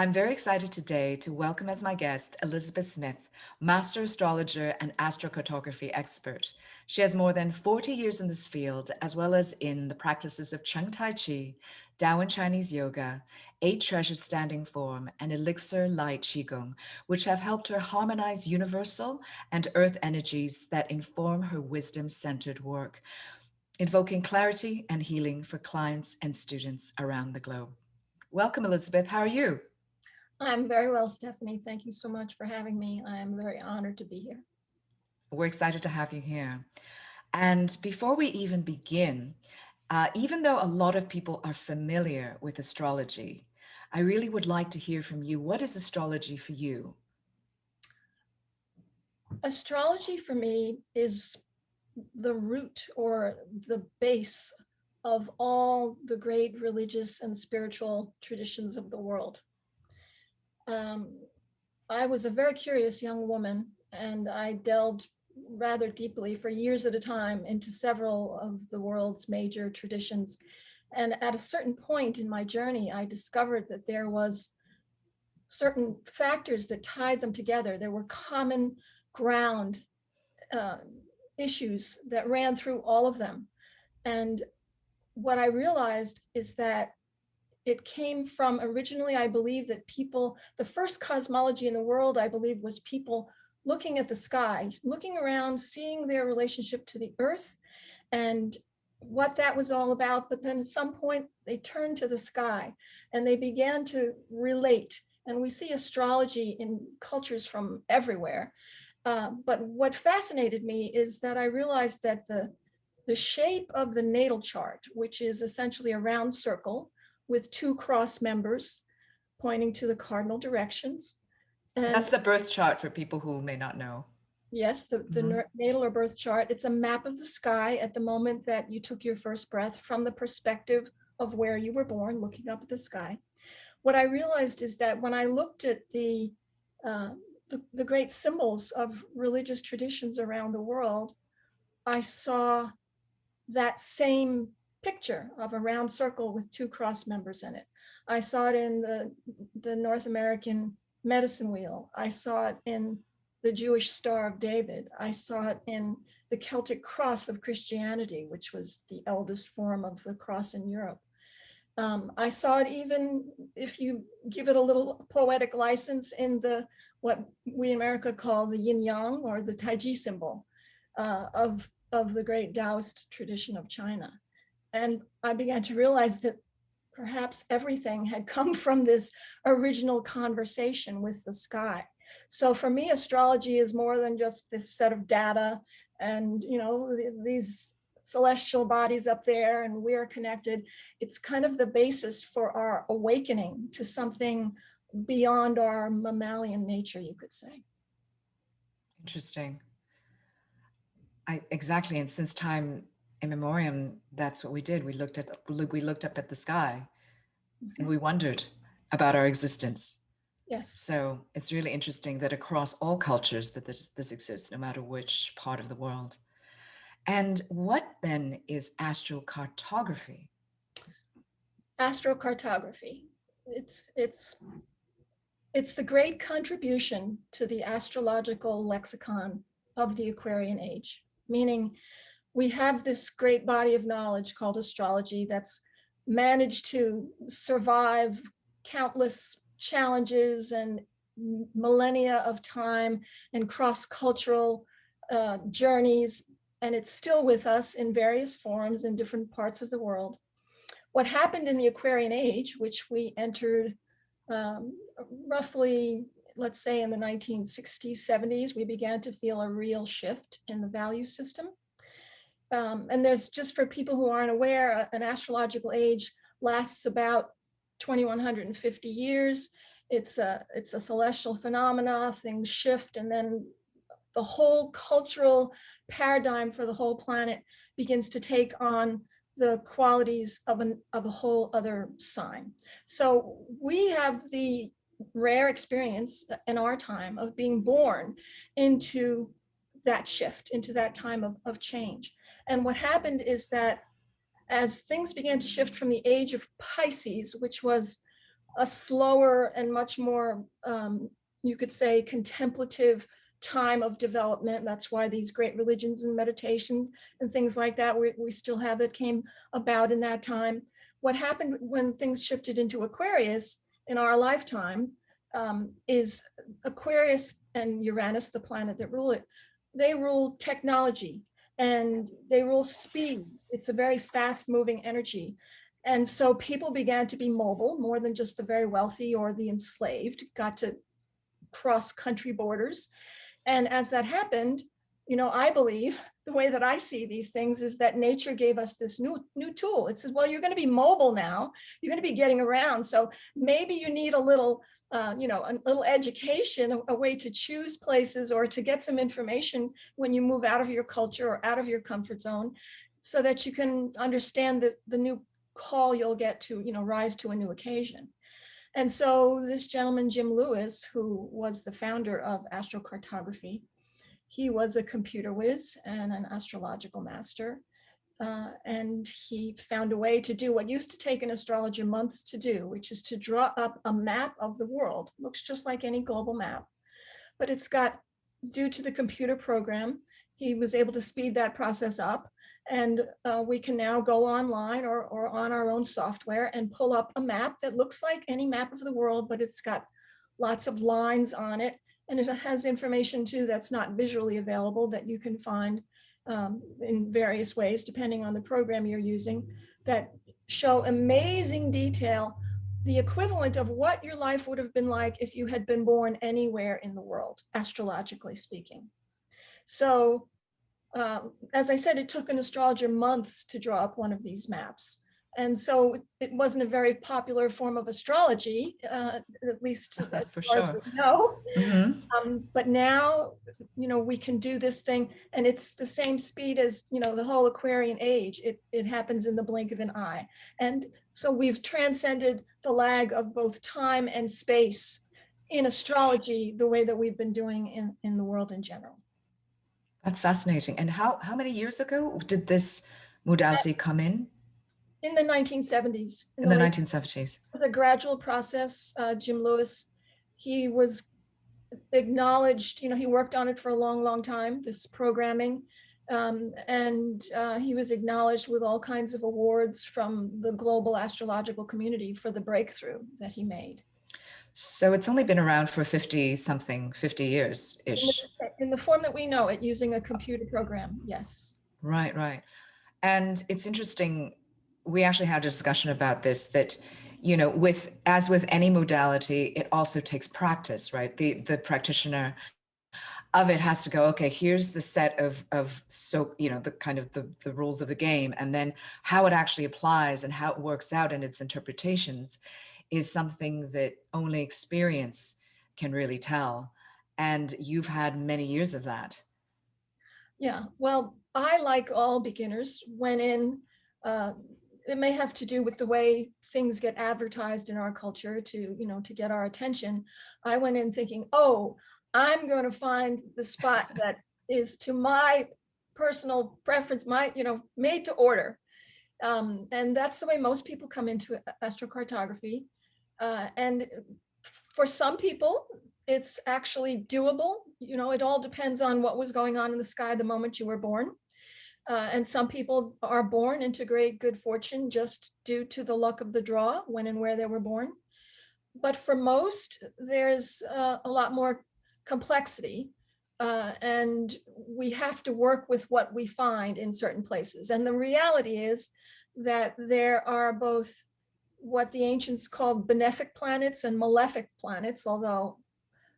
I'm very excited today to welcome as my guest Elizabeth Smith, master astrologer and astrocartography expert. She has more than 40 years in this field, as well as in the practices of Cheng Tai Chi, Taoan Chinese yoga, Eight Treasures Standing Form, and Elixir Light Qigong, which have helped her harmonize universal and earth energies that inform her wisdom-centered work, invoking clarity and healing for clients and students around the globe. Welcome, Elizabeth. How are you? I'm very well, Stephanie. Thank you so much for having me. I am very honored to be here. We're excited to have you here. And before we even begin, even though a lot of people are familiar with astrology, I really would like to hear from you. What is astrology for you? Astrology for me is the root or the base of all the great religious and spiritual traditions of the world. Um, I was a very curious young woman, and I delved rather deeply for years at a time into several of the world's major traditions. And at a certain point in my journey, I discovered that there was certain factors that tied them together. There were common ground uh, issues that ran through all of them. And what I realized is that it came from originally, I believe that people, the first cosmology in the world, I believe, was people looking at the sky, looking around, seeing their relationship to the earth and what that was all about. But then at some point, they turned to the sky and they began to relate. And we see astrology in cultures from everywhere. But what fascinated me is that I realized that the shape of the natal chart, which is essentially a round circle with two cross members pointing to the cardinal directions. And That's the birth chart for people who may not know. yes, Mhm. the natal or birth chart, it's a map of the sky at the moment that you took your first breath from the perspective of where you were born, looking up at the sky. What I realized is that when I looked at uh, the great symbols of religious traditions around the world, I saw that same picture of a round circle with two cross members in it. I saw it in the North American medicine wheel. I saw it in the Jewish Star of David. I saw it in the Celtic cross of Christianity, which was the eldest form of the cross in Europe. I saw it even, if you give it a little poetic license, in the what we in America call the yin yang or the Taiji symbol of the great Taoist tradition of China. And I began to realize that perhaps everything had come from this original conversation with the sky. So for me, astrology is more than just this set of data and, these celestial bodies up there and we're connected. It's kind of the basis for our awakening to something beyond our mammalian nature, you could say. Interesting. Exactly. And since time immemorial, that's what we did. We looked up at the sky and Mhm. we wondered about our existence. Yes. So it's really interesting that across all cultures that this exists, no matter which part of the world. And what then is astrocartography? Astrocartography. It's it's the great contribution to the astrological lexicon of the Aquarian age, meaning we have this great body of knowledge called astrology that's managed to survive countless challenges and millennia of time and cross-cultural journeys, and it's still with us in various forms in different parts of the world. What happened in the Aquarian age, which we entered um, roughly, let's say in the 1960s, 70s, we began to feel a real shift in the value system. And there's, just for people who aren't aware, an astrological age lasts about 2150 years. It's a celestial phenomena, things shift, and then the whole cultural paradigm for the whole planet begins to take on the qualities of a whole other sign. So we have the rare experience in our time of being born into that shift, into that time of change. And what happened is that as things began to shift from the age of Pisces, which was a slower and much more, you could say, contemplative time of development. That's why these great religions and meditations and things like that, we still have, that came about in that time. What happened when things shifted into Aquarius in our lifetime, is Aquarius and Uranus, the planet that rule it, they rule technology and they rule speed. It's a very fast moving energy. And so people began to be mobile, more than just the very wealthy or the enslaved, got to cross country borders. And as that happened, I believe the way that I see these things is that nature gave us this new tool. It says, well, you're going to be mobile now. You're going to be getting around. So maybe you need a little, a little education, a way to choose places or to get some information when you move out of your culture or out of your comfort zone, so that you can understand the new call you'll get to, rise to a new occasion. And so this gentleman, Jim Lewis, who was the founder of astrocartography, he was a computer whiz and an astrological master. And he found a way to do what used to take an astrologer months to do, which is to draw up a map of the world. Looks just like any global map, but it's got, due to the computer program, he was able to speed that process up. And we can now go online or on our own software and pull up a map that looks like any map of the world, but it's got lots of lines on it. And it has information too that's not visually available, that you can find in various ways, depending on the program you're using, that show amazing detail, the equivalent of what your life would have been like if you had been born anywhere in the world, astrologically speaking. So as I said, it took an astrologer months to draw up one of these maps. And so it wasn't a very popular form of astrology, at least as For far as sure. we know. Mm-hmm. But now, we can do this thing, and it's the same speed as, the whole Aquarian age. It happens in the blink of an eye. And so we've transcended the lag of both time and space in astrology, the way that we've been doing in the world in general. That's fascinating. And how many years ago did this modality come In the 1970s, in in the the late, 1970s? the gradual process. Jim Lewis, he was acknowledged, he worked on it for a long, long time, this programming. And he was acknowledged with all kinds of awards from the global astrological community for the breakthrough that he made. So it's only been around for 50 years ish. In the form that we know it, using a computer program, yes. Right, right. And it's interesting, we actually had a discussion about this, that, as with any modality, it also takes practice, right? The practitioner of it has to go, okay, here's the set of so, the kind of the rules of the game, and then how it actually applies and how it works out in its interpretations is something that only experience can really tell. And you've had many years of that. Yeah, well, I, like all beginners, went in, it may have to do with the way things get advertised in our culture to get our attention. I went in thinking, oh, I'm going to find the spot that is to my personal preference, made to order. And that's the way most people come into astrocartography. And for some people, it's actually doable. It all depends on what was going on in the sky the moment you were born. And some people are born into great good fortune just due to the luck of the draw, when and where they were born. But for most, there's a lot more complexity. And we have to work with what we find in certain places. And the reality is that there are both what the ancients called benefic planets and malefic planets, although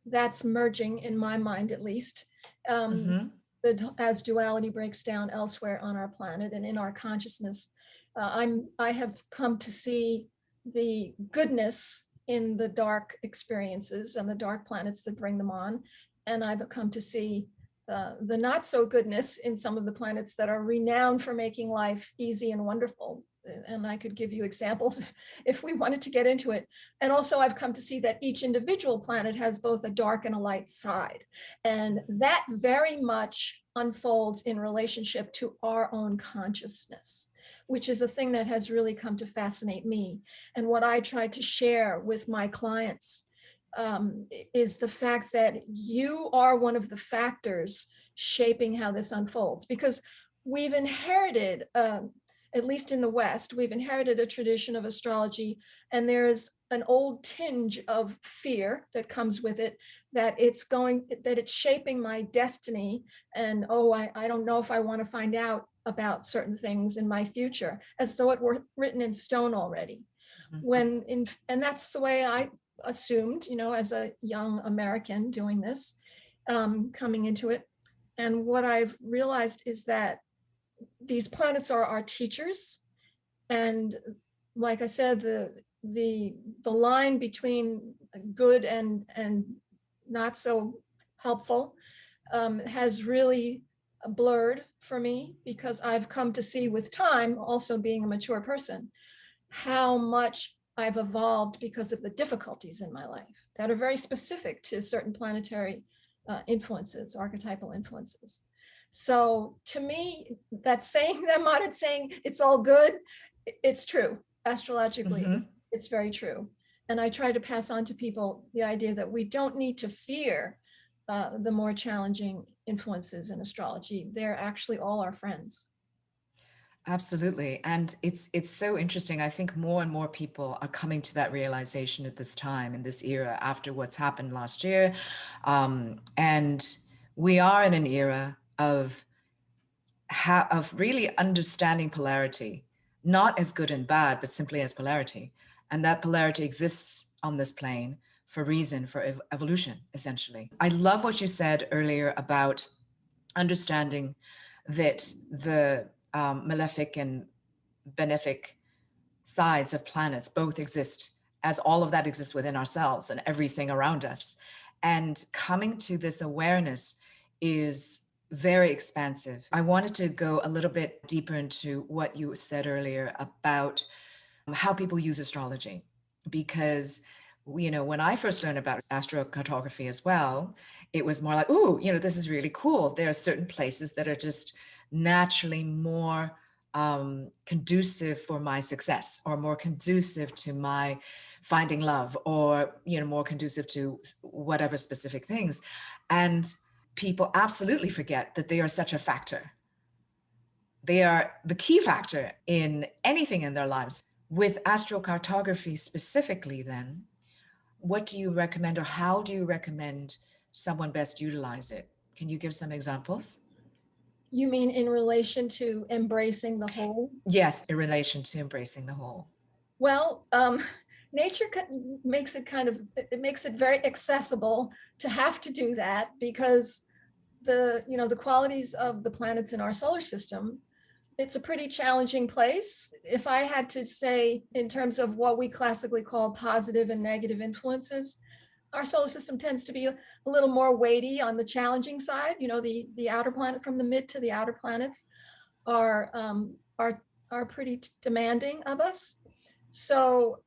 that's merging in my mind, at least, Mm-hmm. as duality breaks down elsewhere on our planet and in our consciousness. I have come to see the goodness in the dark experiences and the dark planets that bring them on. And I've come to see the not so goodness in some of the planets that are renowned for making life easy and wonderful. And I could give you examples if we wanted to get into it. And also I've come to see that each individual planet has both a dark and a light side. And that very much unfolds in relationship to our own consciousness. which is a thing that has really come to fascinate me. And what I try to share with my clients is the fact that you are one of the factors shaping how this unfolds, because we've inherited, at least in the West, we've inherited a tradition of astrology, and there's an old tinge of fear that comes with it, that it's shaping my destiny. And I don't know if I want to find out about certain things in my future, as though it were written in stone already. And that's the way I assumed, as a young American doing this, coming into it. And what I've realized is that these planets are our teachers. And like I said, the line between good and not so helpful has really blurred for me, because I've come to see with time, also being a mature person, how much I've evolved because of the difficulties in my life that are very specific to certain planetary influences, archetypal influences. So to me, that modern saying, it's all good, it's true. Astrologically, Mm-hmm. it's very true. And I try to pass on to people the idea that we don't need to fear the more challenging influences in astrology. They're actually all our friends. Absolutely. And it's so interesting. I think more and more people are coming to that realization at this time, in this era, after what's happened last year. And we are in an era of really understanding polarity, not as good and bad, but simply as polarity. And that polarity exists on this plane for reason, for evolution, essentially. I love what you said earlier about understanding that the malefic and benefic sides of planets both exist, as all of that exists within ourselves and everything around us. And coming to this awareness is very expansive. I wanted to go a little bit deeper into what you said earlier about how people use astrology, because when I first learned about astrocartography as well, it was more like, ooh, this is really cool. There are certain places that are just naturally more conducive for my success, or more conducive to my finding love, or more conducive to whatever specific things. And people absolutely forget that they are such a factor. They are the key factor in anything in their lives. With astrocartography specifically, then, what do you recommend, or how do you recommend someone best utilize it? Can you give some examples? You mean in relation to embracing the whole? Yes, in relation to embracing the whole. Well, nature makes it very accessible to have to do that, because the qualities of the planets in our solar system, it's a pretty challenging place. If I had to say, in terms of what we classically call positive and negative influences, our solar system tends to be a little more weighty on the challenging side. The outer planet, from the mid to the outer planets, are pretty demanding of us. So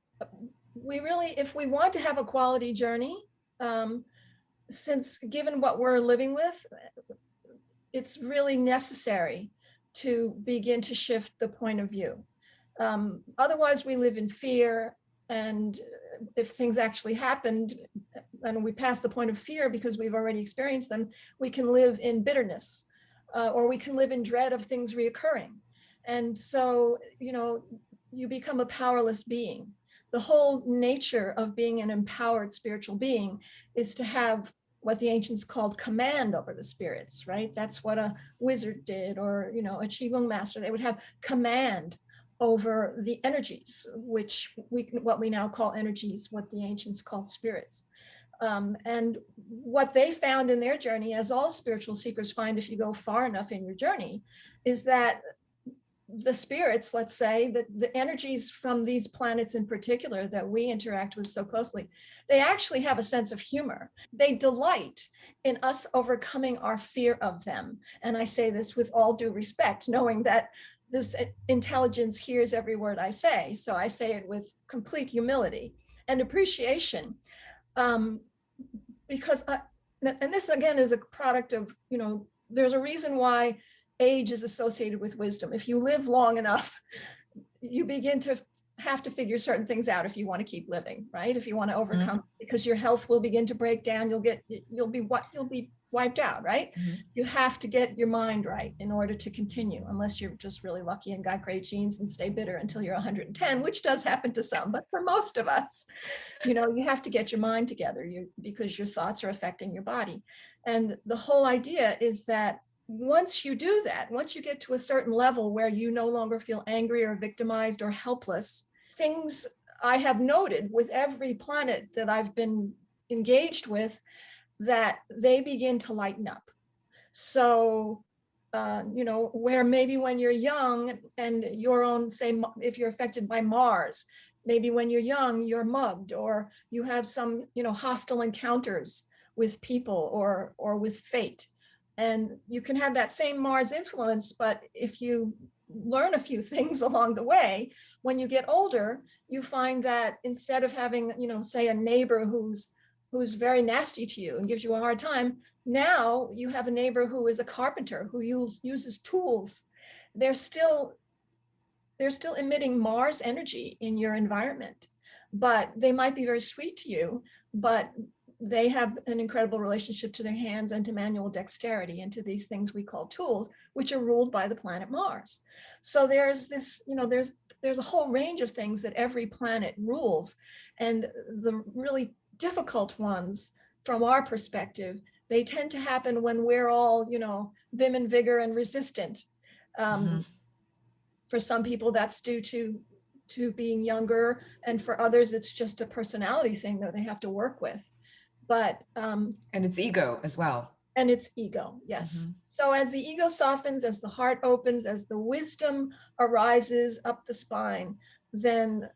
we really, if we want to have a quality journey, since given what we're living with, it's really necessary to begin to shift the point of view. Otherwise, we live in fear, and if things actually happened and we pass the point of fear because we've already experienced them, we can live in bitterness, or we can live in dread of things reoccurring. And so, you become a powerless being. The whole nature of being an empowered spiritual being is to have what the ancients called command over the spirits, right? That's what a wizard did, or a Qigong master. They would have command over the energies, what we now call energies, what the ancients called spirits. And what they found in their journey, as all spiritual seekers find if you go far enough in your journey, is that the spirits, let's say, that the energies from these planets in particular that we interact with so closely, they actually have a sense of humor. They delight in us overcoming our fear of them. And I say this with all due respect, knowing that this intelligence hears every word I say. So I say it with complete humility and appreciation. Because and this again is a product of, there's a reason why age is associated with wisdom. If you live long enough, you begin to have to figure certain things out if you want to keep living, right? If you want to overcome, because your health will begin to break down. You'll be wiped out, right? You have to get your mind right in order to continue, unless you're just really lucky and got great genes and stay bitter until you're 110, which does happen to some, but for most of us, you have to get your mind together because your thoughts are affecting your body. And the whole idea is that once you do that, once you get to a certain level where you no longer feel angry or victimized or helpless, things I have noted with every planet that I've been engaged with, that they begin to lighten up. So, where maybe when you're young and your own, say, if you're affected by Mars, maybe when you're young, you're mugged, or you have some, hostile encounters with people or with fate. And you can have that same Mars influence, but if you learn a few things along the way, when you get older, you find that instead of having, say, a neighbor who's very nasty to you and gives you a hard time, now you have a neighbor who is a carpenter who uses tools. They're still emitting Mars energy in your environment, but they might be very sweet to you, but they have an incredible relationship to their hands and to manual dexterity and to these things we call tools, which are ruled by the planet Mars. So there's this, there's a whole range of things that every planet rules. And the really difficult ones from our perspective, they tend to happen when we're all, vim and vigor and resistant. For some people, that's due to being younger, and for others, it's just a personality thing that they have to work with. But and it's ego as well. And it's ego, yes. So as the ego softens, as the heart opens, as the wisdom arises up the spine, then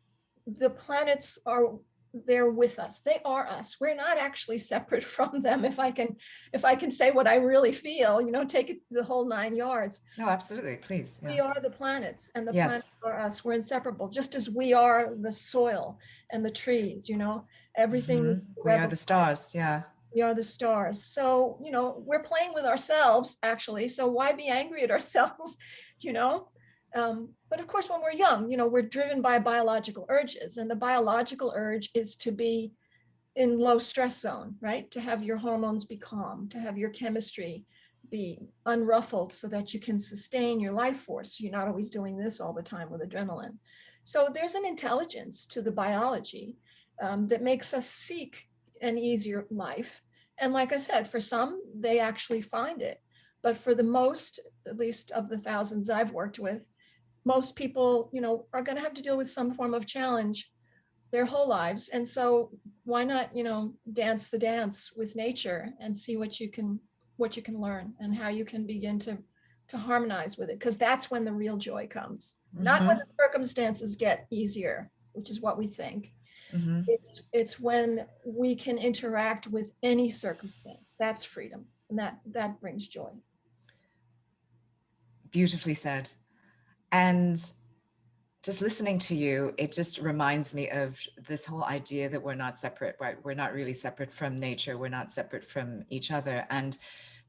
the planets are there with us. They are us. We're not actually separate from them. If I can say what I really feel, take it the whole 9 yards. No, absolutely. Please. Yeah. We are the planets, and the planets are us. We're inseparable, just as we are the soil and the trees, everything. We are the stars. Yeah. We are the stars. So, we're playing with ourselves, actually. So why be angry at ourselves, But of course, when we're young, we're driven by biological urges. And the biological urge is to be in low stress zone, right? To have your hormones be calm, to have your chemistry be unruffled so that you can sustain your life force. You're not always doing this all the time with adrenaline. So there's an intelligence to the biology that makes us seek an easier life. And like I said, for some, they actually find it. But for the most, at least of the thousands I've worked with, most people, are going to have to deal with some form of challenge their whole lives. And so why not, dance the dance with nature and see what you can learn and how you can begin to harmonize with it. Because that's when the real joy comes, not when the circumstances get easier, which is what we think. It's when we can interact with any circumstance. That's freedom, and that brings joy. Beautifully said. And just listening to you, it just reminds me of this whole idea that we're not separate, right? We're not really separate from nature. We're not separate from each other. And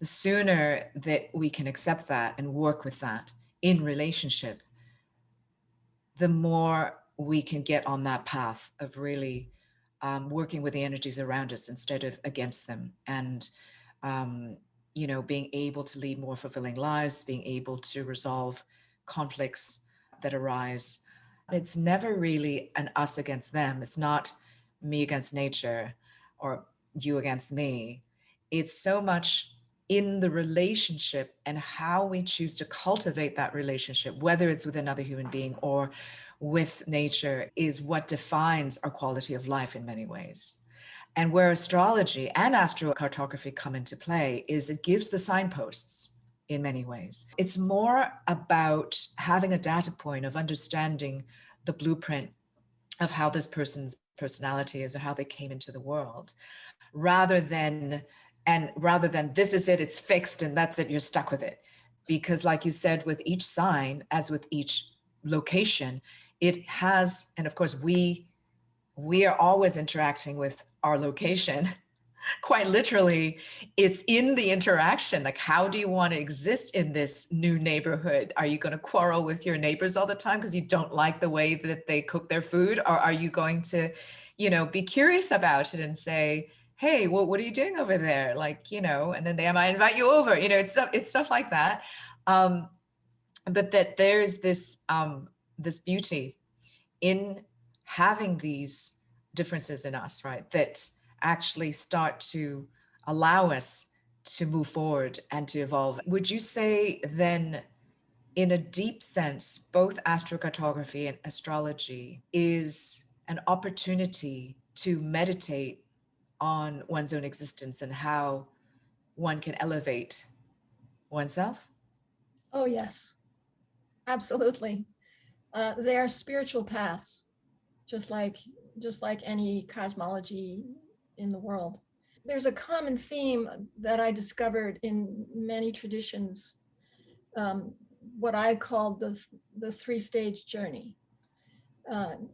the sooner that we can accept that and work with that in relationship, the more we can get on that path of really working with the energies around us instead of against them. And, being able to lead more fulfilling lives, being able to resolve conflicts that arise. It's never really an us against them. It's not me against nature or you against me. It's so much in the relationship and how we choose to cultivate that relationship, whether it's with another human being or with nature, is what defines our quality of life in many ways. And where astrology and astrocartography come into play is it gives the signposts in many ways. It's more about having a data point of understanding the blueprint of how this person's personality is or how they came into the world, rather than this is it, it's fixed and that's it, you're stuck with it. Because like you said, with each sign, as with each location, it has, and of course we are always interacting with our location quite literally, it's in the interaction. Like, how do you want to exist in this new neighborhood? Are you going to quarrel with your neighbors all the time because you don't like the way that they cook their food? Or are you going to, be curious about it and say, hey, well, what are you doing over there? Like, and then they might invite you over. It's stuff like that. But that there's this beauty in having these differences in us, right? That actually start to allow us to move forward and to evolve. Would you say then, in a deep sense, both astrocartography and astrology is an opportunity to meditate on one's own existence and how one can elevate oneself? Oh, yes, absolutely. They are spiritual paths, just like any cosmology in the world. There's a common theme that I discovered in many traditions, what I called the three-stage journey.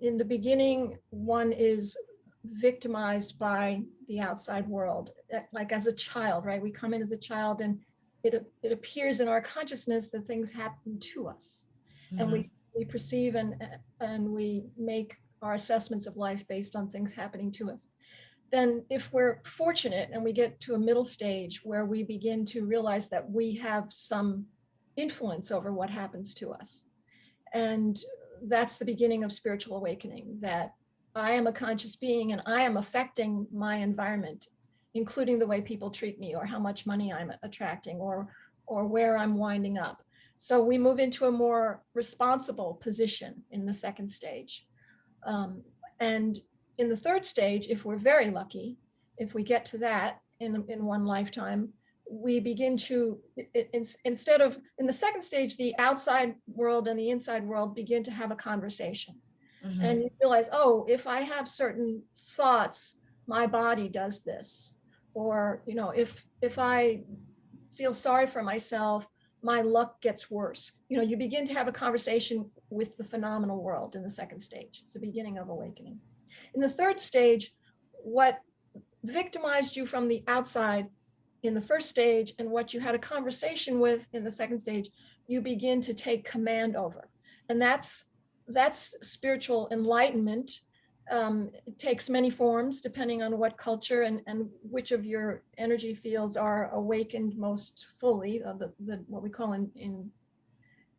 In the beginning, one is victimized by the outside world, like as a child, right? We come in as a child, and it appears in our consciousness that things happen to us, and we perceive and we make our assessments of life based on things happening to us. Then if we're fortunate and we get to a middle stage where we begin to realize that we have some influence over what happens to us, and that's the beginning of spiritual awakening, that I am a conscious being and I am affecting my environment, including the way people treat me or how much money I'm attracting or where I'm winding up. So we move into a more responsible position in the second stage. And in the third stage, if we're very lucky, if we get to that in one lifetime, we begin to, instead of, in the second stage, the outside world and the inside world begin to have a conversation. And you realize, oh, if I have certain thoughts, my body does this. Or, if I feel sorry for myself, my luck gets worse. You begin to have a conversation with the phenomenal world in the second stage. It's the beginning of awakening. In the third stage, what victimized you from the outside in the first stage and what you had a conversation with in the second stage, you begin to take command over. And that's spiritual enlightenment. It takes many forms depending on what culture and which of your energy fields are awakened most fully, what we call in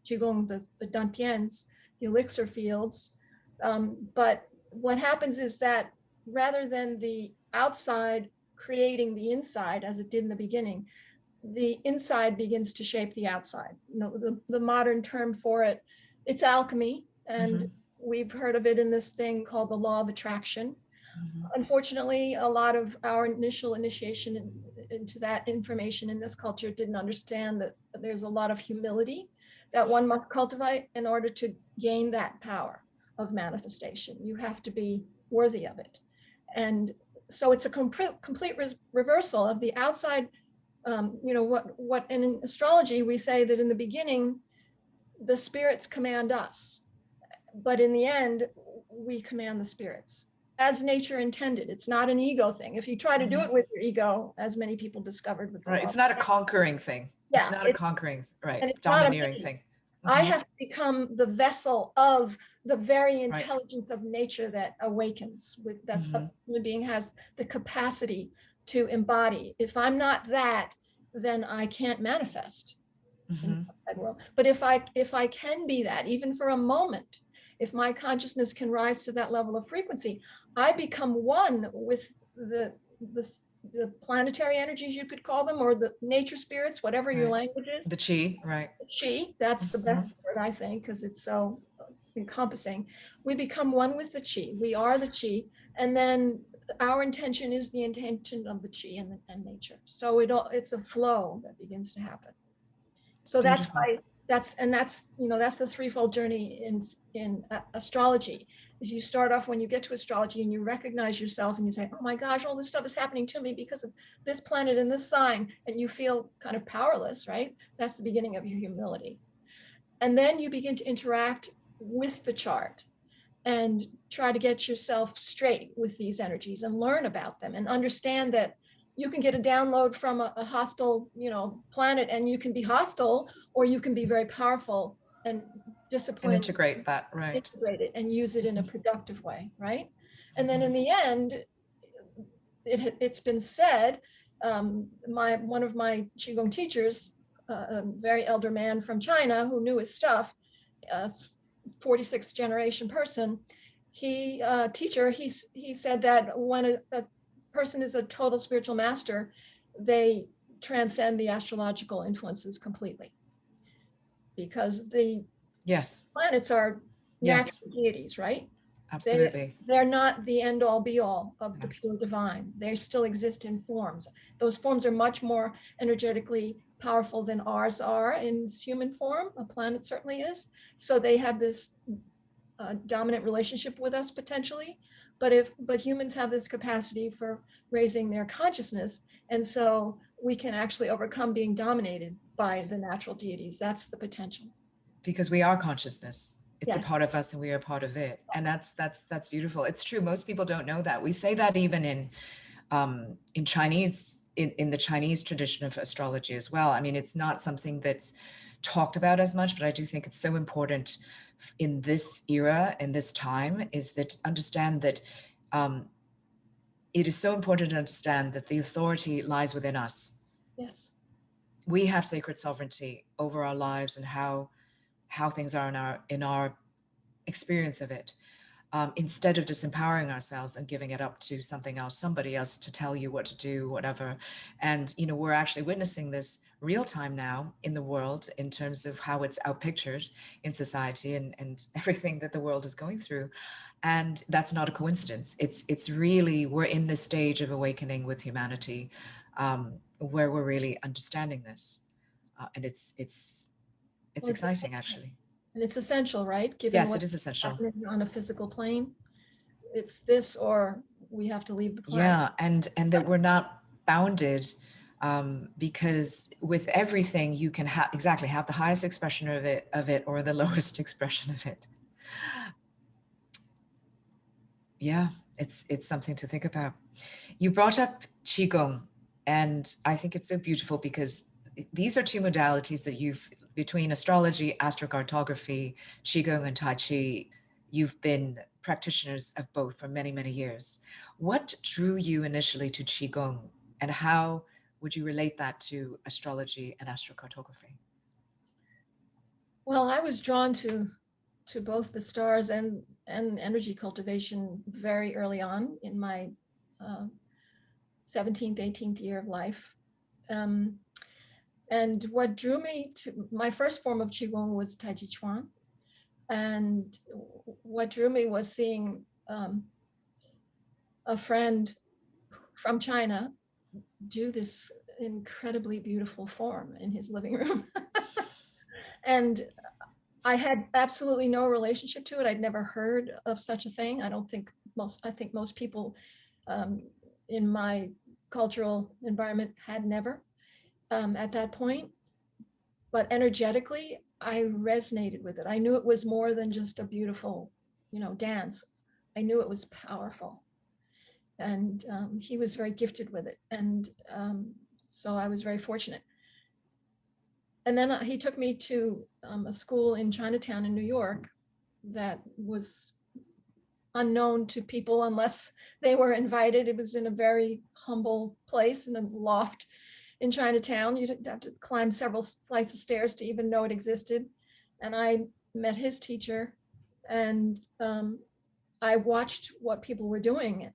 Qigong, the dantians, the elixir fields. But what happens is that rather than the outside creating the inside as it did in the beginning, the inside begins to shape the outside. The modern term for it, it's alchemy. And we've heard of it in this thing called the law of attraction. Unfortunately, a lot of our initial initiation into that information in this culture didn't understand that there's a lot of humility that one must cultivate in order to gain that power of manifestation. You have to be worthy of it. And so it's a complete reversal of the outside. What in astrology, we say that in the beginning, the spirits command us, but in the end, we command the spirits as nature intended. It's not an ego thing. If you try to do it with your ego, as many people discovered with the right, law. It's not a conquering thing. Yeah, it's not a conquering, right, and it's domineering not thing. I have to become the vessel of the very Right. intelligence of nature that awakens, with that a human being has the capacity to embody. If I'm not that, then I can't manifest in the outside world. But if I can be that, even for a moment, if my consciousness can rise to that level of frequency, I become one with the planetary energies, you could call them, or the nature spirits, whatever your language is. The chi, right? Chi, that's the best word, I think, because it's so encompassing. We become one with the chi. We are the chi, and then our intention is the intention of the chi and nature. So it's a flow that begins to happen. So that's why that's the threefold journey in astrology. Is you start off, when you get to astrology and you recognize yourself and you say, oh my gosh, all this stuff is happening to me because of this planet and this sign, and you feel kind of powerless, right? That's the beginning of your humility. And then you begin to interact with the chart and try to get yourself straight with these energies and learn about them and understand that you can get a download from a hostile, planet, and you can be hostile, or you can be very powerful and And disciplined, integrate that, right? integrate it, and use it in a productive way, right? And then in Mhm. the end, it's been said, one of my Qigong teachers, a very elder man from China who knew his stuff, 46th generation person, he said that when a person is a total spiritual master, they transcend the astrological influences completely, because the Yes, planets are yes, natural deities, right? They absolutely. they're not the end all be all of the No. pure divine. They still exist in forms. Those forms are much more energetically powerful than ours are in human form. A planet certainly is. So they have this dominant relationship with us potentially. But humans have this capacity for raising their consciousness, and so we can actually overcome being dominated by the natural deities. That's the potential. Because we are consciousness. It's a Yes. part of us and we are part of it. And that's beautiful. It's true. Most people don't know that. We say that even in Chinese, in the Chinese tradition of astrology as well. I mean, it's not something that's talked about as much, but I do think it's so important in this era, in this time, is that understand that it is so important to understand that the authority lies within us. Yes. We have sacred sovereignty over our lives and how things are in our experience of it. Instead of disempowering ourselves and giving it up to something else, somebody else to tell you what to do, whatever. And, we're actually witnessing this real time now in the world in terms of how it's outpictured in society and everything that the world is going through. And that's not a coincidence. It's really, we're in this stage of awakening with humanity, where we're really understanding this. And it's Well, it's exciting, actually. And it's essential, right? Given Yes, it what's is essential. happening on a physical plane, it's this or we have to leave the planet. Yeah, and that we're not bounded, because with everything you can have exactly have the highest expression of it or the lowest expression of it. Yeah, it's something to think about. You brought up Qigong, and I think it's so beautiful because these are two modalities that you've, between astrology, astrocartography, Qigong, and Tai Chi, you've been practitioners of both for many, many years. What drew you initially to Qigong, and how would you relate that to astrology and astrocartography? Well, I was drawn to both the stars and energy cultivation very early on in my uh, 17th, 18th year of life. Um, and what drew me to my first form of Qigong was Tai Chi Chuan. And what drew me was seeing a friend from China do this incredibly beautiful form in his living room. And I had absolutely no relationship to it. I'd never heard of such a thing. I think most people um, in my cultural environment had never at that point. But energetically, I resonated with it. I knew it was more than just a beautiful, dance. I knew it was powerful. And he was very gifted with it. And so I was very fortunate. And then he took me to a school in Chinatown in New York that was unknown to people unless they were invited. It was in a very humble place in a loft in Chinatown. You'd have to climb several flights of stairs to even know it existed. And I met his teacher, and I watched what people were doing.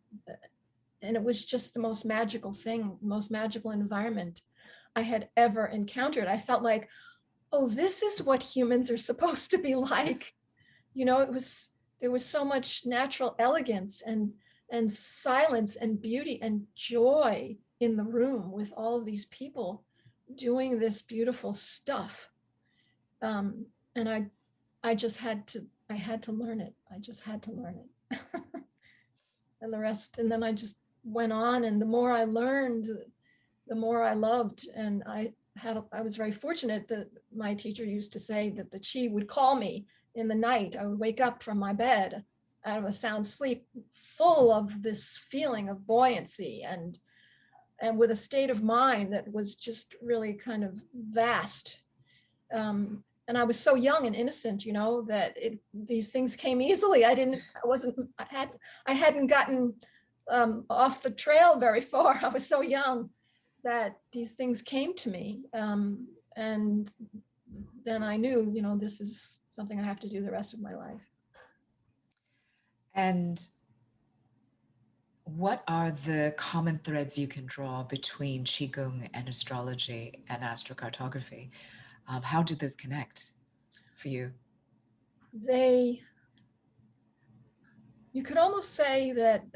And it was just the most magical thing, the most magical environment I had ever encountered. I felt like, oh, this is what humans are supposed to be like. There was so much natural elegance and silence and beauty and joy in the room with all of these people doing this beautiful stuff. And I just had to learn it. I just had to learn it. And the rest, and then I just went on, and the more I learned, the more I loved. And I was very fortunate that my teacher used to say that the chi would call me in the night. I would wake up from my bed out of a sound sleep, full of this feeling of buoyancy and with a state of mind that was just really kind of vast. And I was so young and innocent, you know, that these things came easily. I hadn't gotten off the trail very far. I was so young that these things came to me. And then I knew, you know, this is something I have to do the rest of my life. And what are the common threads you can draw between Qigong and astrology and astrocartography? How did those connect for you? You could almost say that,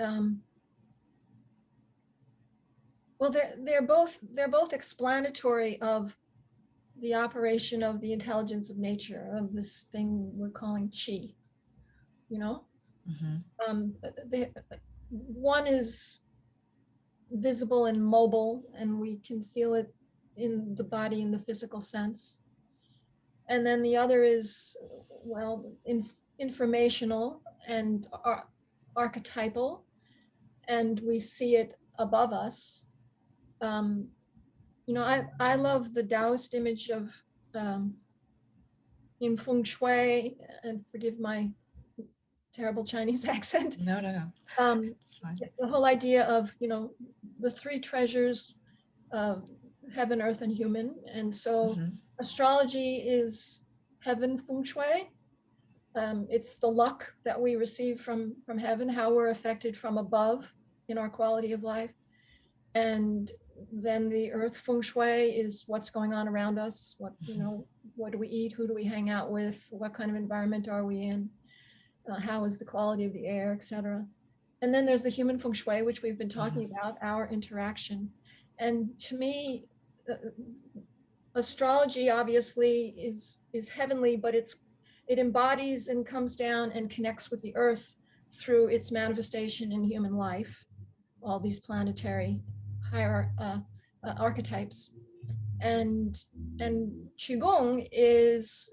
well, they're both explanatory of the operation of the intelligence of nature, of this thing we're calling qi, you know? Mm-hmm. One is visible and mobile, and we can feel it in the body in the physical sense. And then the other is, well, informational and archetypal, and we see it above us. You know, I love the Taoist image of in feng shui, and forgive my terrible Chinese accent. No, no, no. It's fine. The whole idea of, you know, the three treasures of heaven, earth, and human. And so Mm-hmm. astrology is heaven feng shui. It's the luck that we receive from heaven, how we're affected from above in our quality of life. And then the earth feng shui is what's going on around us. What, you know, what do we eat? Who do we hang out with? What kind of environment are we in? How is the quality of the air, etc. And then there's the human feng shui, which we've been talking about, our interaction. And to me, astrology obviously is heavenly, but it embodies and comes down and connects with the earth through its manifestation in human life, all these planetary higher archetypes. And Qigong is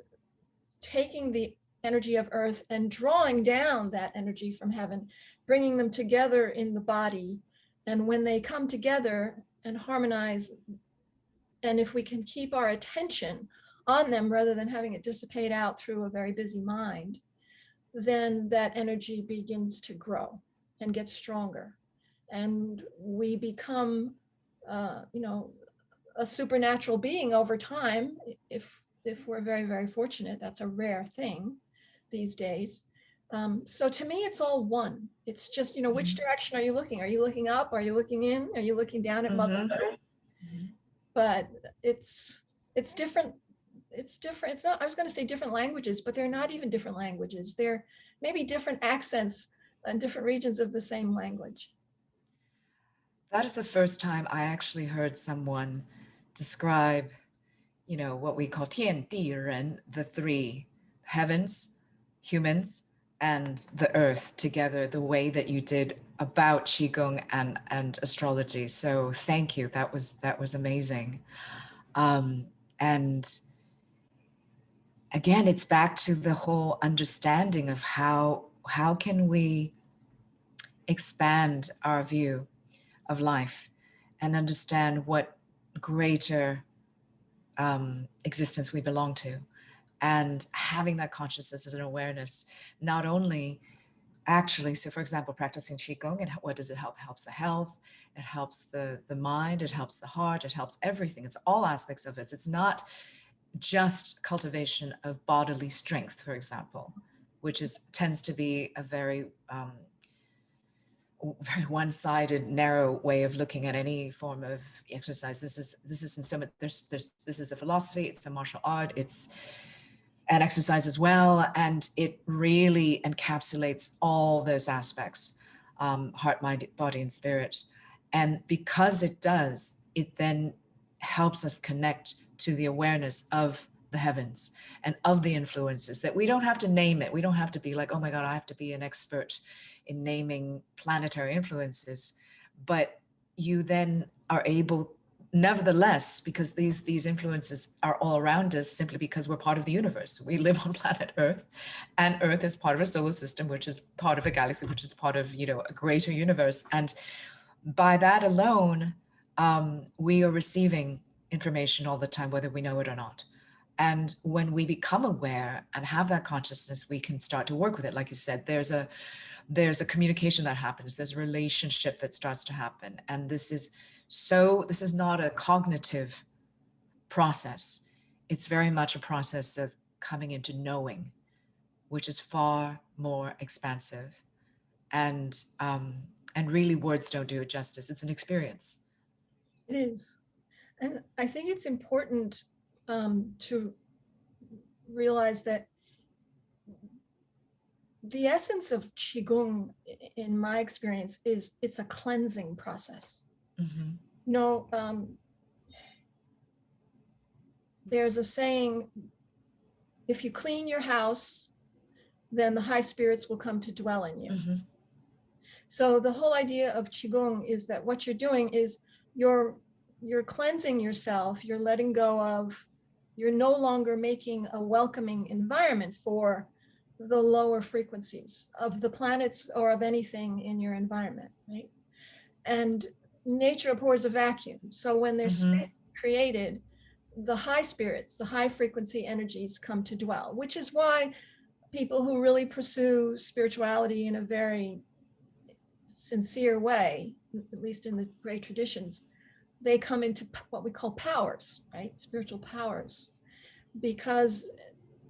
taking the energy of earth and drawing down that energy from heaven, bringing them together in the body. And when they come together and harmonize, and if we can keep our attention on them rather than having it dissipate out through a very busy mind, then that energy begins to grow and get stronger. And we become, you know, a supernatural being over time, if we're very, very fortunate. That's a rare thing these days. So to me, it's all one. It's just, you know, which direction are you looking? Are you looking up? Are you looking in? Are you looking down at Mother Earth? Mm-hmm. But it's different. It's different. It's not, I was going to say different languages, but they're not even different languages. They're maybe different accents in different regions of the same language. That is the first time I actually heard someone describe, you know, what we call 天地人, the three heavens, humans, and the earth together, the way that you did about Qigong and astrology. So thank you. That was amazing. And again, it's back to the whole understanding of how can we expand our view of life and understand what greater existence we belong to, and having that consciousness as an awareness, not only actually, so for example, practicing Qigong, and what does it help? It helps the health, it helps the mind, it helps the heart, it helps everything. It's all aspects of it. It's not just cultivation of bodily strength, for example, which tends to be a very very one-sided, narrow way of looking at any form of exercise. This is in so much. This is a philosophy. It's a martial art. It's an exercise as well, and it really encapsulates all those aspects: heart, mind, body, and spirit. And because it does, it then helps us connect to the awareness of the heavens and of the influences that we don't have to name it. We don't have to be like, oh my God, I have to be an expert in naming planetary influences. But you then are able, nevertheless, because these influences are all around us simply because we're part of the universe. We live on planet Earth, and Earth is part of a solar system, which is part of a galaxy, which is part of, you know, a greater universe. And by that alone, we are receiving information all the time, whether we know it or not. And when we become aware and have that consciousness, we can start to work with it. Like you said, there's a communication that happens. There's a relationship that starts to happen. And this is not a cognitive process. It's very much a process of coming into knowing, which is far more expansive. And really words don't do it justice. It's an experience. It is. And I think it's important to realize that the essence of Qigong, in my experience, is it's a cleansing process. Mm-hmm. You know, there's a saying, if you clean your house, then the high spirits will come to dwell in you. Mm-hmm. So the whole idea of Qigong is that what you're doing is you're cleansing yourself, you're letting go of, you're no longer making a welcoming environment for the lower frequencies of the planets or of anything in your environment, right? And nature abhors a vacuum. So when there's Mm-hmm. space created, the high spirits, the high frequency energies come to dwell, which is why people who really pursue spirituality in a very sincere way, at least in the great traditions, they come into what we call powers, right? Spiritual powers, because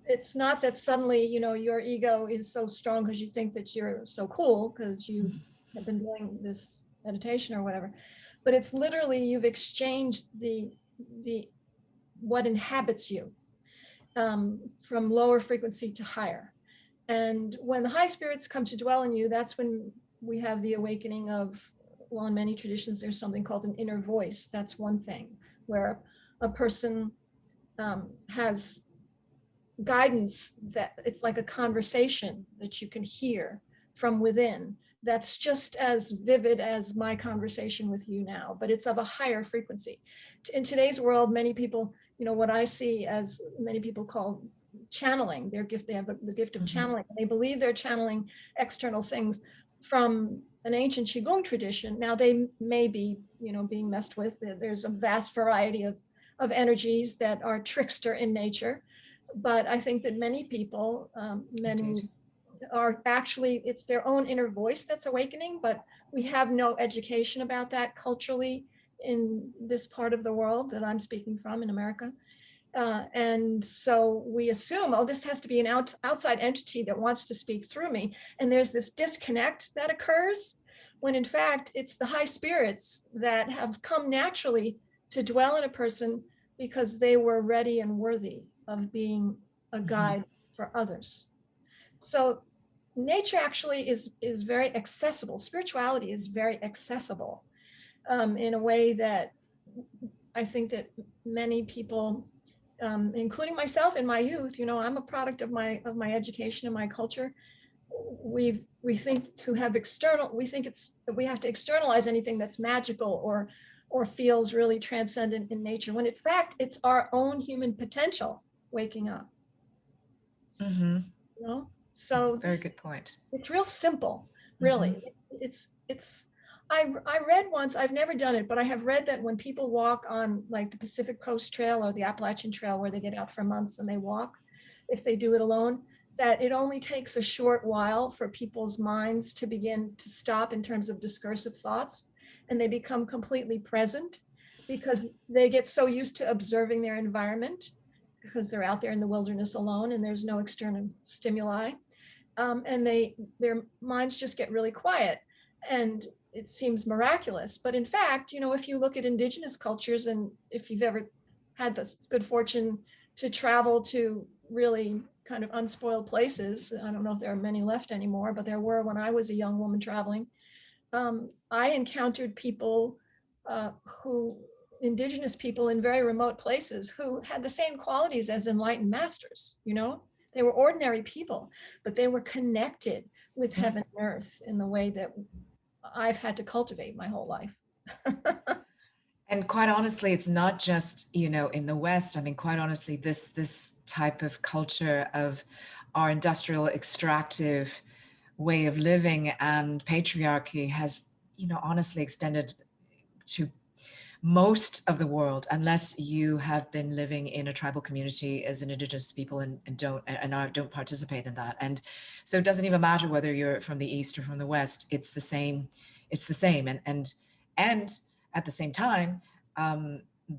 it's not that suddenly, you know, your ego is so strong because you think that you're so cool because you have been doing this meditation or whatever, but it's literally you've exchanged the what inhabits you from lower frequency to higher. And when the high spirits come to dwell in you, that's when we have the awakening of, well, in many traditions, there's something called an inner voice. That's one thing where a person has guidance, that it's like a conversation that you can hear from within. That's just as vivid as my conversation with you now, but it's of a higher frequency. In today's world, many people, you know, what I see as many people call channeling, their gift, they have the gift of Mm-hmm. channeling. They believe they're channeling external things from an ancient Qigong tradition. Now they may be, you know, being messed with. There's a vast variety of energies that are trickster in nature. But I think that many people, many are actually, it's their own inner voice that's awakening, but we have no education about that culturally in this part of the world that I'm speaking from in America. And so we assume, oh, this has to be an outside entity that wants to speak through me. And there's this disconnect that occurs when in fact it's the high spirits that have come naturally to dwell in a person because they were ready and worthy of being a guide for others. So nature actually is very accessible. Spirituality is very accessible in a way that I think that many people, including myself in my youth, you know, I'm a product of my education and my culture. We think to have external, we think it's that we have to externalize anything that's magical or feels really transcendent in nature, when in fact it's our own human potential waking up. Mm-hmm. You know, so Very good point. it's real simple, really. Mm-hmm. It's I read once, I've never done it, but I have read that when people walk on like the Pacific Coast Trail or the Appalachian Trail, where they get out for months and they walk, if they do it alone, that it only takes a short while for people's minds to begin to stop in terms of discursive thoughts, and they become completely present because they get so used to observing their environment because they're out there in the wilderness alone and there's no external stimuli. And their minds just get really quiet, and it seems miraculous. But in fact, you know, if you look at indigenous cultures, and if you've ever had the good fortune to travel to really kind of unspoiled places, I don't know if there are many left anymore, but there were when I was a young woman traveling. I encountered people who, indigenous people in very remote places, who had the same qualities as enlightened masters. You know, they were ordinary people, but they were connected with heaven and earth in the way that I've had to cultivate my whole life. And quite honestly, it's not just, you know, in the West. I mean, quite honestly, this type of culture of our industrial extractive way of living and patriarchy has, you know, honestly extended to most of the world, unless you have been living in a tribal community as an indigenous people and don't participate in that. And so it doesn't even matter whether you're from the East or from the West, it's the same. It's the same. And at the same time,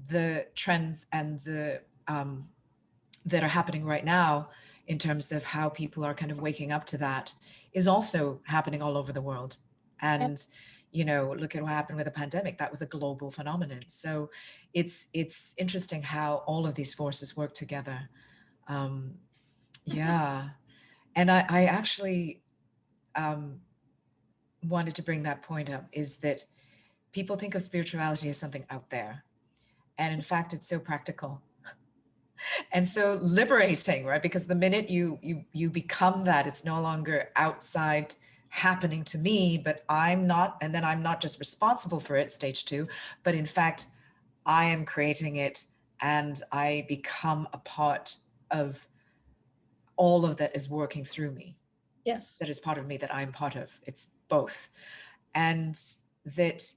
the trends and the that are happening right now in terms of how people are kind of waking up to that is also happening all over the world. And look at what happened with the pandemic. That was a global phenomenon. So it's interesting how all of these forces work together. Yeah. And I actually wanted to bring that point up, is that people think of spirituality as something out there. And in fact, it's so practical and so liberating, right? Because the minute you become that, it's no longer outside happening to me, but I'm not, and then I'm not just responsible for it, stage 2, but in fact, I am creating it and I become a part of all of that is working through me. Yes. That is part of me that I'm part of. It's both. And that,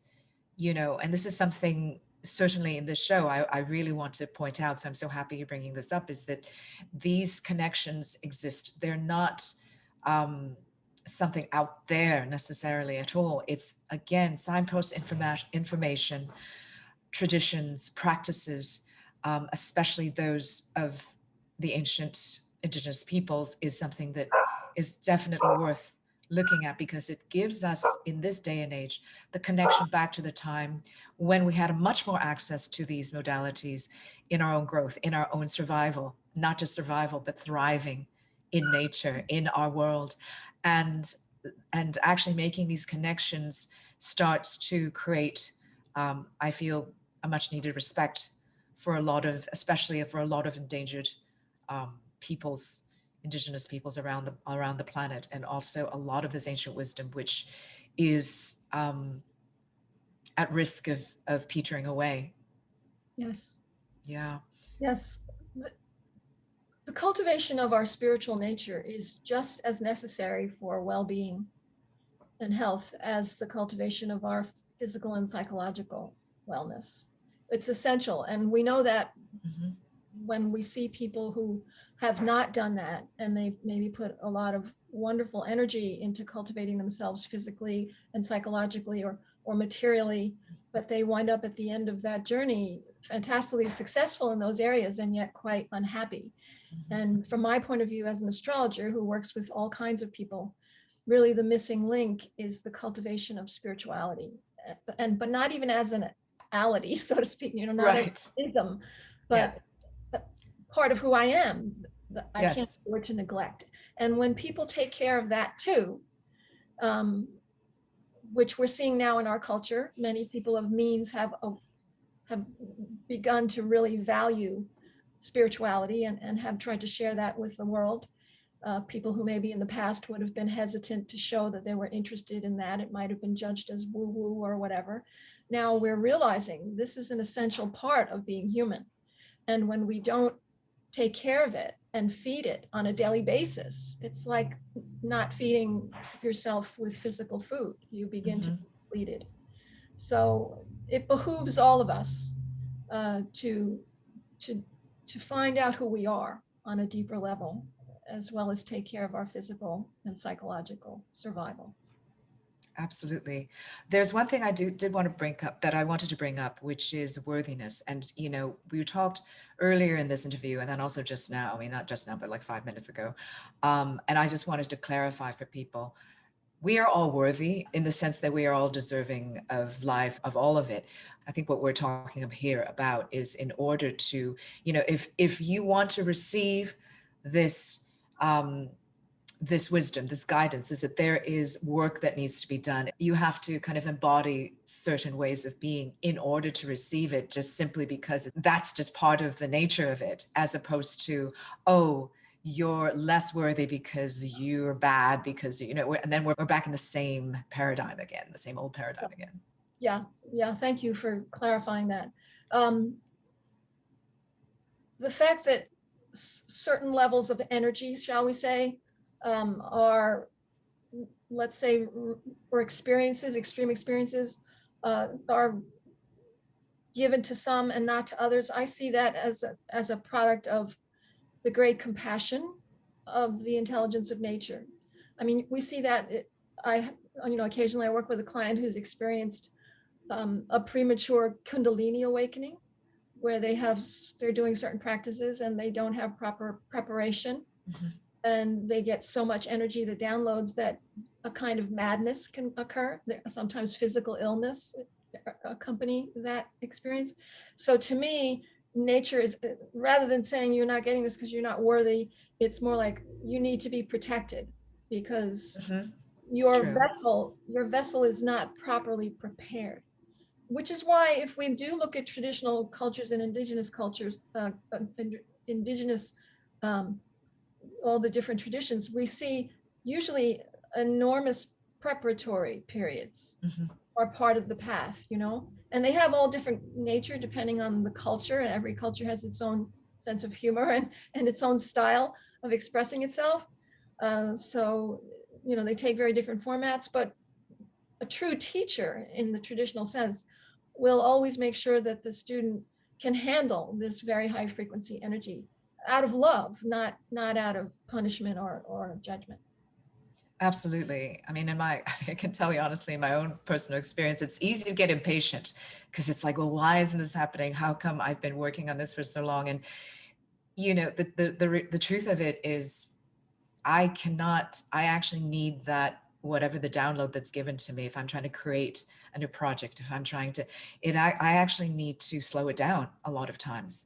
and this is something certainly in this show I really want to point out, so I'm so happy you're bringing this up, is that these connections exist. They're not something out there necessarily at all. It's, again, signpost information, traditions, practices, especially those of the ancient indigenous peoples, is something that is definitely worth looking at, because it gives us, in this day and age, the connection back to the time when we had much more access to these modalities in our own growth, in our own survival, not just survival, but thriving in nature, in our world. And actually making these connections starts to create, I feel, a much needed respect for a lot of, especially for a lot of endangered peoples, indigenous peoples around the planet, and also a lot of this ancient wisdom, which is at risk of petering away. Yes. Yeah. Yes. The cultivation of our spiritual nature is just as necessary for well-being and health as the cultivation of our physical and psychological wellness. It's essential. And we know that Mm-hmm. when we see people who have not done that, and they maybe put a lot of wonderful energy into cultivating themselves physically and psychologically or materially, but they wind up at the end of that journey fantastically successful in those areas and yet quite unhappy. Mm-hmm. And from my point of view as an astrologer who works with all kinds of people, really the missing link is the cultivation of spirituality, but not even as an ality, so to speak, not as Right. ism, Yeah. but part of who I am. I can't Yes. afford to neglect. And when people take care of that too, which we're seeing now in our culture, many people of means have begun to really value spirituality and have tried to share that with the world. People who maybe in the past would have been hesitant to show that they were interested in that. It might have been judged as woo-woo or whatever. Now we're realizing this is an essential part of being human. And when we don't take care of it and feed it on a daily basis, it's like not feeding yourself with physical food. You begin to Mm-hmm. be depleted. So it behooves all of us to find out who we are on a deeper level, as well as take care of our physical and psychological survival. Absolutely. There's one thing I did want to bring up, that I wanted to bring up, which is worthiness. And, we talked earlier in this interview, and then also just now, I mean, not just now, but like 5 minutes ago. And I just wanted to clarify for people, we are all worthy in the sense that we are all deserving of life, of all of it. I think what we're talking here about is, in order to, if you want to receive this, this wisdom, this guidance, this, that there is work that needs to be done. You have to kind of embody certain ways of being in order to receive it, just simply because that's just part of the nature of it, as opposed to, oh, you're less worthy because you're bad, because, and then we're back in the same paradigm again, the same old paradigm again. Yeah. Thank you for clarifying that. The fact that certain levels of energy, shall we say, are, let's say, or experiences, extreme experiences, are given to some and not to others. I see that as a product of the great compassion of the intelligence of nature. I mean, we see that occasionally I work with a client who's experienced a premature Kundalini awakening, where they're doing certain practices and they don't have proper preparation, and they get so much energy, the downloads, that a kind of madness can occur. Sometimes physical illness accompany that experience. So to me, nature is, rather than saying you're not getting this because you're not worthy, it's more like you need to be protected because It's true. your vessel is not properly prepared. Which is why, if we do look at traditional cultures and indigenous cultures, indigenous, um, all the different traditions, we see usually enormous preparatory periods are part of the path, and they have all different nature depending on the culture, and every culture has its own sense of humor and its own style of expressing itself. So, they take very different formats, but a true teacher in the traditional sense will always make sure that the student can handle this very high frequency energy out of love, not out of punishment or judgment. Absolutely. I mean, I can tell you honestly, in my own personal experience, it's easy to get impatient because it's like, well, why isn't this happening? How come I've been working on this for so long? And the truth of it is, I actually need that, whatever the download that's given to me. If I'm trying to create a new project, if I'm trying to, I actually need to slow it down a lot of times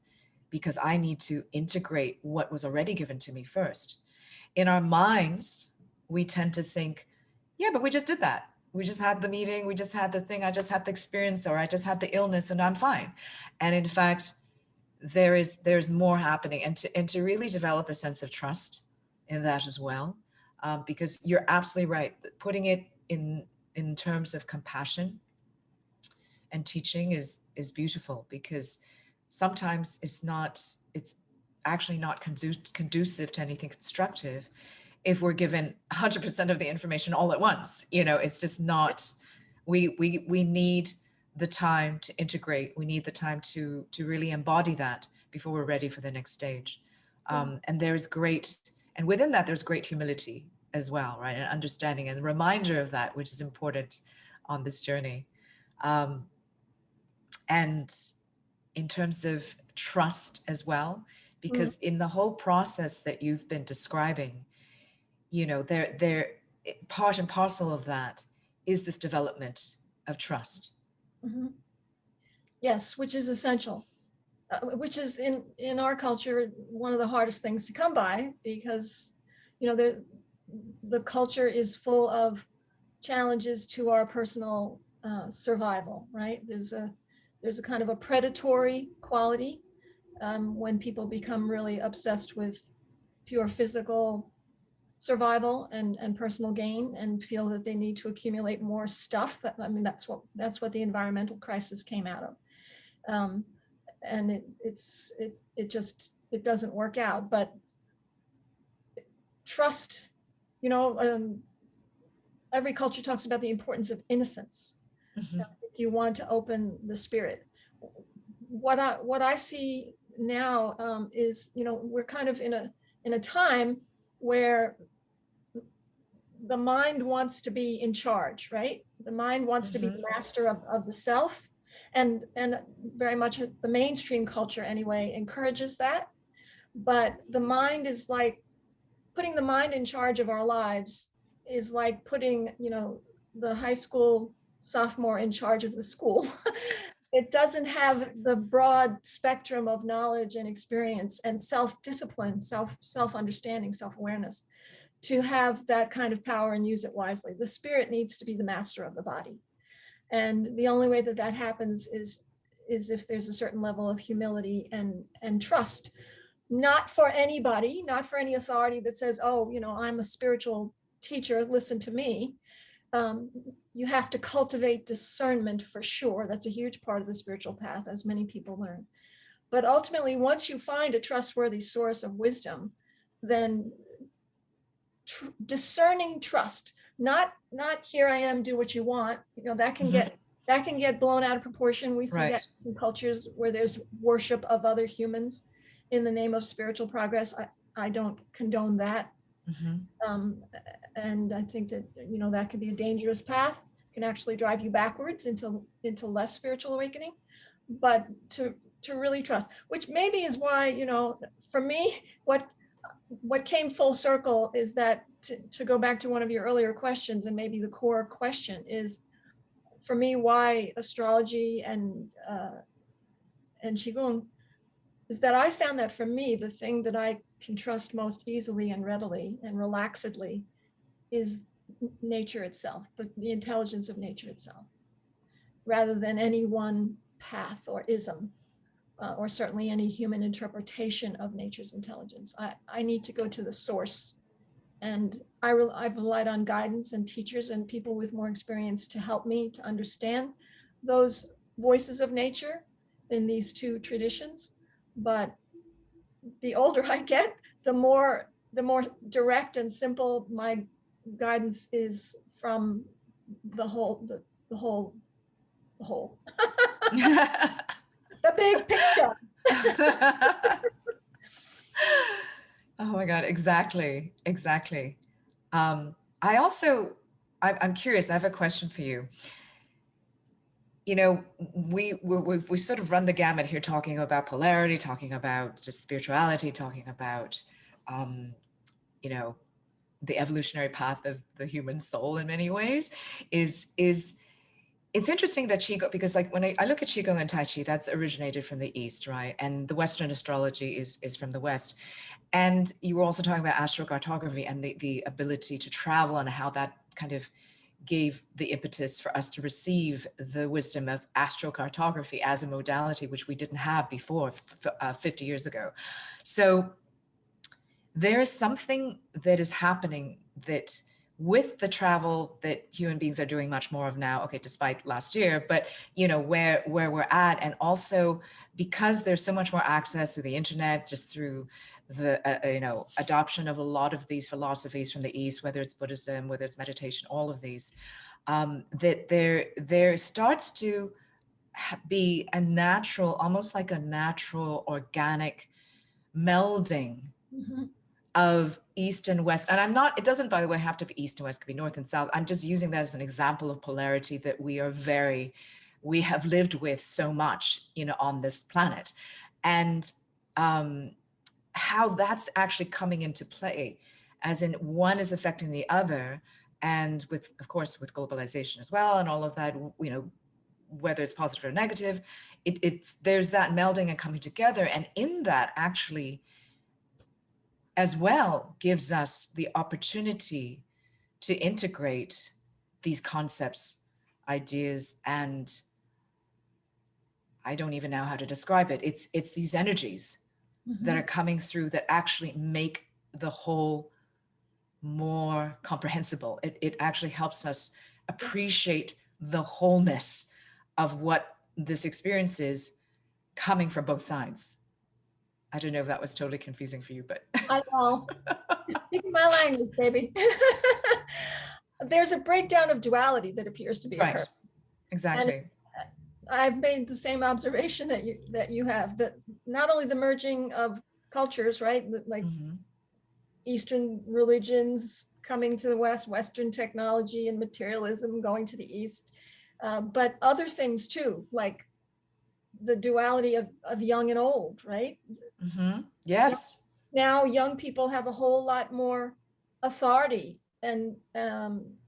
because I need to integrate what was already given to me first. In our minds, we tend to think, yeah, but we just did that. We just had the meeting, we just had the thing, I just had the experience, or I just had the illness and I'm fine. And in fact, there's more happening, and to really develop a sense of trust in that as well, because you're absolutely right. Putting it in terms of compassion and teaching is beautiful, because sometimes it's actually not conducive to anything constructive if we're given 100% of the information all at once. It's just not. We need the time to integrate. We need the time to really embody that before we're ready for the next stage. And within that, there's great humility as well, right? And understanding and reminder of that, which is important on this journey. And in terms of trust as well, because in the whole process that you've been describing, there part and parcel of that is this development of trust. Yes, which is essential, which is in our culture one of the hardest things to come by, because the culture is full of challenges to our personal survival, right? There's a kind of a predatory quality when people become really obsessed with pure physical survival and personal gain, and feel that they need to accumulate more stuff. That's what the environmental crisis came out of. And it doesn't work out. But trust, every culture talks about the importance of innocence. If you want to open the spirit, what I see now is, we're kind of in a time where the mind wants to be in charge, right? The mind wants to be the master of the self, and very much the mainstream culture anyway encourages that. But the mind is like, putting the mind in charge of our lives is like putting, the high school sophomore in charge of the school. It doesn't have the broad spectrum of knowledge and experience and self-discipline, self-understanding, self-awareness to have that kind of power and use it wisely. The spirit needs to be the master of the body. And the only way that happens is if there's a certain level of humility and trust, not for anybody, not for any authority that says, oh, I'm a spiritual teacher, listen to me. You have to cultivate discernment for sure. That's a huge part of the spiritual path, as many people learn. But ultimately, once you find a trustworthy source of wisdom, then discerning trust, not here I am, do what you want, that can get that can get blown out of proportion. We see that Right. in cultures where there's worship of other humans in the name of spiritual progress. I don't condone that. Hmm. Um, and I think that, you know, that can be a dangerous path, can actually drive you backwards into less spiritual awakening. But to really trust, which maybe is why, you know, for me, what came full circle is that to go back to one of your earlier questions, and maybe the core question is for me why astrology and qigong, is that I found that for me the thing that I can trust most easily and readily and relaxedly is nature itself, the intelligence of nature itself, rather than any one path or ism, or certainly any human interpretation of nature's intelligence. I need to go to the source. And I've relied on guidance and teachers and people with more experience to help me to understand those voices of nature in these two traditions. But the older I get, the more direct and simple my guidance is from the whole, the whole, the whole, the big picture. Oh my God, exactly, exactly. I also, I'm curious, I have a question for you. You know, we've sort of run the gamut here, talking about polarity, talking about just spirituality, talking about, um, you know, the evolutionary path of the human soul in many ways. Is it's interesting that Qigong, because like when I look at Qigong and Tai Chi, that's originated from the East, right? And the Western astrology is from the West. And you were also talking about astrocartography and the ability to travel and how that kind of gave the impetus for us to receive the wisdom of astrocartography as a modality, which we didn't have before 50 years ago. So there is something that is happening that with the travel that human beings are doing much more of now, okay, despite last year, but you know, where we're at, and also because there's so much more access through the internet, just through the you know, adoption of a lot of these philosophies from the East, whether it's Buddhism, whether it's meditation, all of these, that there starts to be a natural, almost like a natural organic melding Mhm. of East and West. And I'm not, it doesn't, by the way, have to be East and West, it could be North and South. I'm just using that as an example of polarity that we have lived with so much, you know, on this planet. And um, how that's actually coming into play, as in one is affecting the other. And with, of course, with globalization as well, and all of that, you know, whether it's positive or negative, it's there's that melding and coming together. And in that, actually, as well, gives us the opportunity to integrate these concepts, ideas, and I don't even know how to describe it. It's these energies that are Mhm. coming through that actually make the whole more comprehensible. It actually helps us appreciate the wholeness of what this experience is, coming from both sides. I don't know if that was totally confusing for you, but I know. You're speaking my language, baby. There's a breakdown of duality that appears to be right, occurring. And exactly. I've made the same observation that you have, that not only the merging of cultures, right? Like Hmm. Eastern religions coming to the West, Western technology and materialism going to the East, but other things too, like the duality of young and old, right? Hmm. Yes. Now young people have a whole lot more authority and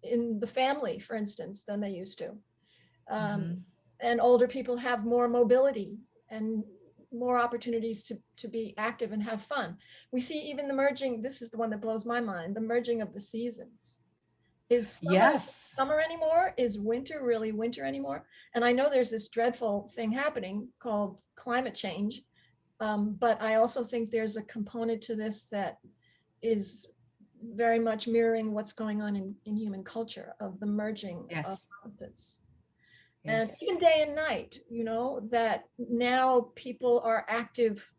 in the family, for instance, than they used to. Um, Hmm. and older people have more mobility and more opportunities to be active and have fun. We see even the merging, this is the one that blows my mind, the merging of the seasons. Is summer Yes. summer anymore? Is winter really winter anymore? And I know there's this dreadful thing happening called climate change, but I also think there's a component to this that is very much mirroring what's going on in human culture of the merging of Yes. opposites. And Yes. even day and night, you know, that now people are active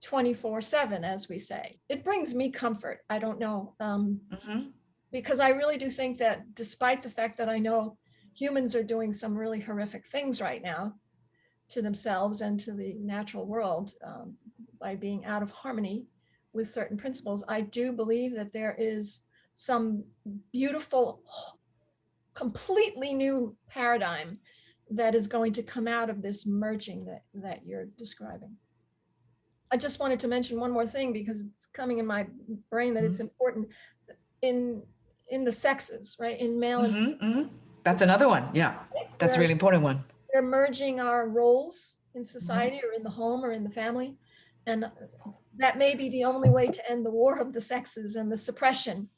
24/7, as we say. It brings me comfort. I don't know, Hmm. because I really do think that despite the fact that I know humans are doing some really horrific things right now to themselves and to the natural world by being out of harmony with certain principles. I do believe that there is some beautiful, completely new paradigm that is going to come out of this merging that you're describing. I just wanted to mention one more thing because it's coming in my brain that it's important in the sexes, right? In male and That's another one. Yeah, that's a really important one. We're merging our roles in society or in the home or in the family. And that may be the only way to end the war of the sexes and the suppression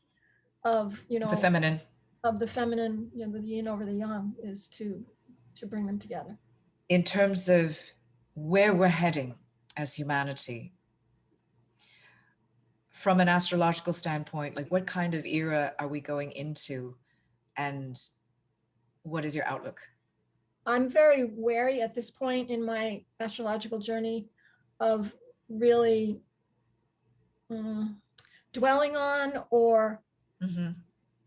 of, The feminine. Of the feminine, the yin over the yang, is to bring them together. In terms of where we're heading as humanity, from an astrological standpoint, like what kind of era are we going into, and what is your outlook? I'm very wary at this point in my astrological journey of really dwelling on or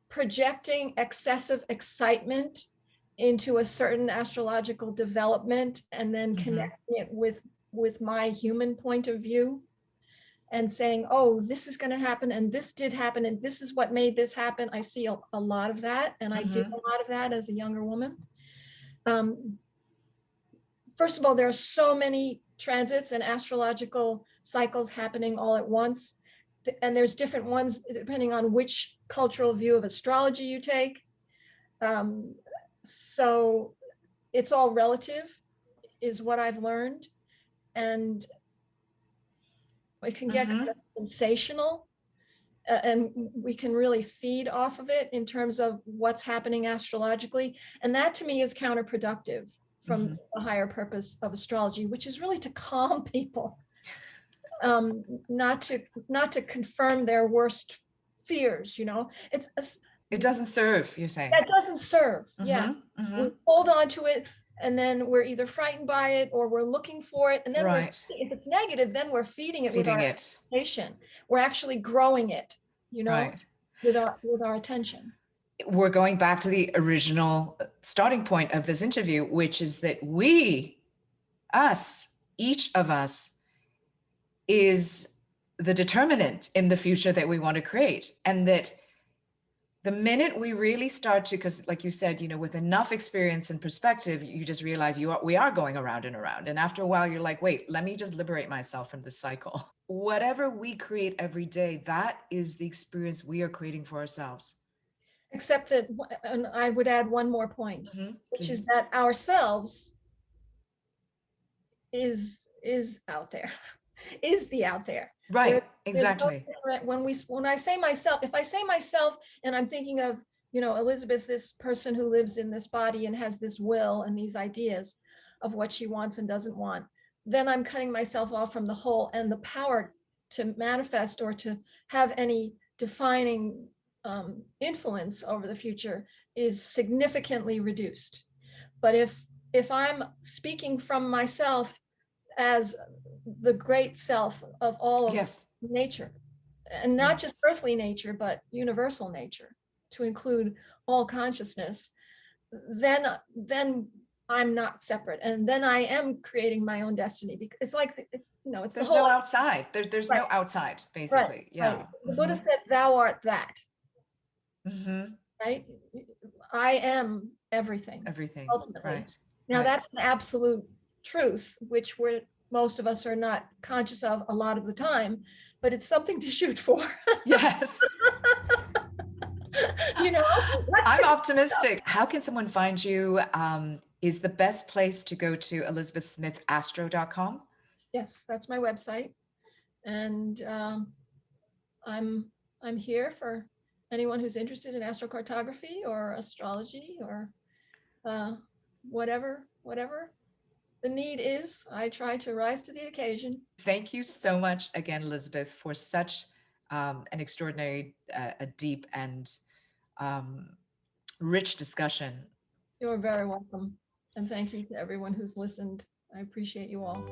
projecting excessive excitement into a certain astrological development and then connecting it with my human point of view and saying, oh, this is going to happen and this did happen and this is what made this happen. I see a lot of that, and I did a lot of that as a younger woman. First of all, there are so many transits and astrological cycles happening all at once, and there's different ones depending on which cultural view of astrology you take. So it's all relative, is what I've learned, and it can get kind of sensational, and we can really feed off of it in terms of what's happening astrologically, and that to me is counterproductive from the higher purpose of astrology, which is really to calm people, not to confirm their worst fears. It doesn't serve, you're saying. That doesn't serve. Yeah. We hold on to it, and then we're either frightened by it or we're looking for it. And then if it's negative, then we're feeding it with our attention. We're actually growing it, with our attention. We're going back to the original starting point of this interview, which is that each of us is the determinant in the future that we want to create. And that the minute we really start to, because like you said, with enough experience and perspective, you just realize we are going around and around. And after a while, you're like, wait, let me just liberate myself from this cycle. Whatever we create every day, that is the experience we are creating for ourselves. Except that, and I would add one more point, which is that ourselves is out there, is the out there. Right, exactly. When I say myself, if I say myself and I'm thinking of, Elizabeth, this person who lives in this body and has this will and these ideas of what she wants and doesn't want, then I'm cutting myself off from the whole, and the power to manifest or to have any defining influence over the future is significantly reduced. But if I'm speaking from myself as the great self of all of nature, and not just earthly nature, but universal nature, to include all consciousness, then I'm not separate, and then I am creating my own destiny. Because it's like it's there's the whole, no outside. There's no outside, basically. Right. The Buddha said, "Thou art that." Right. I am everything. Everything. Ultimately. Right. Now that's an absolute truth, which most of us are not conscious of a lot of the time, but it's something to shoot for. Yes. I'm optimistic. How can someone find you? Is the best place to go to elizabethsmithastro.com? Yes, that's my website. And I'm here for anyone who's interested in astrocartography or astrology or whatever the need is. I try to rise to the occasion. Thank you so much again, Elizabeth, for such an extraordinary, a deep and rich discussion. You're very welcome. And thank you to everyone who's listened. I appreciate you all.